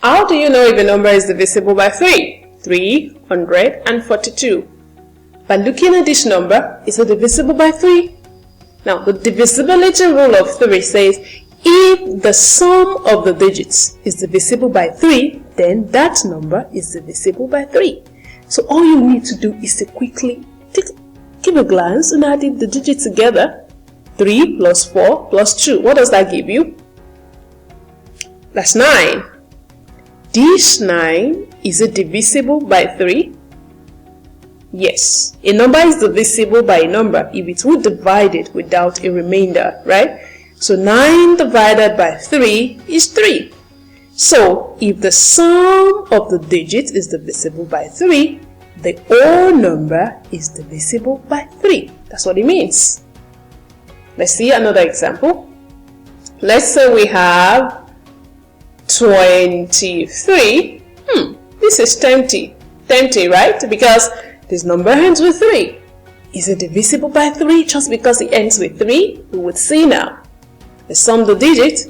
How do you know if a number is divisible by 3? 342. By looking at this number, is it divisible by 3? Now, the divisibility rule of 3 says if the sum of the digits is divisible by 3, then that number is divisible by 3. So all you need to do is to quickly give a glance and add the digits together. 3 plus 4 plus 2. What does that give you? That's 9. This 9, is it divisible by 3? Yes. A number is divisible by a number if it would divide it without a remainder, right? So 9 divided by 3 is 3. So if the sum of the digits is divisible by 3, the whole number is divisible by 3. That's what it means. Let's see another example. Let's say we have 23. This is tempting, right? Because this number ends with 3. Is it divisible by 3 just because it ends with 3? We would see now. Let's sum the digits.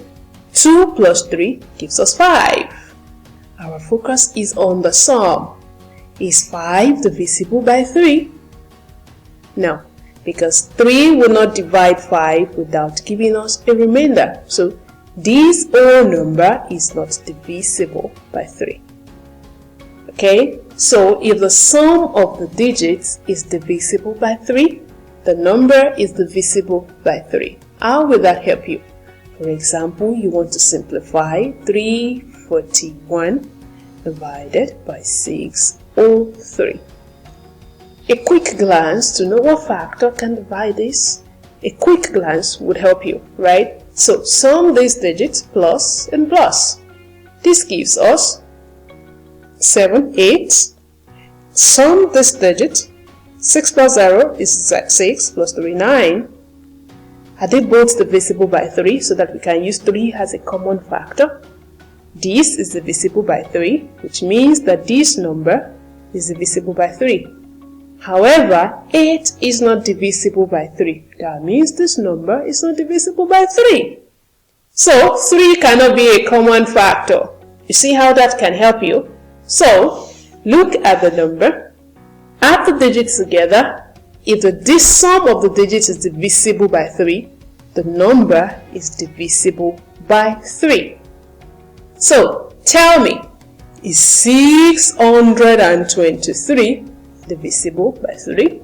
2 plus 3 gives us 5. Our focus is on the sum. Is 5 divisible by 3? No, because 3 will not divide 5 without giving us a remainder. So this whole number is not divisible by 3. Okay, so if the sum of the digits is divisible by 3, the number is divisible by 3. How will that help you? For example, you want to simplify 341 divided by 603. A quick glance to know what factor can divide this. A quick glance would help you, right? So sum these digits plus and plus. This gives us 7, 8. Sum this digit. 6 plus 0 is 6 plus 3, 9. Are they both divisible by 3 so that we can use 3 as a common factor? This is divisible by 3, which means that this number is divisible by 3. However, 8 is not divisible by 3. That means this number is not divisible by 3. So, 3 cannot be a common factor. You see how that can help you? So, look at the number, add the digits together. If the sum of the digits is divisible by 3, the number is divisible by 3. So, tell me, is 623 divisible by 3?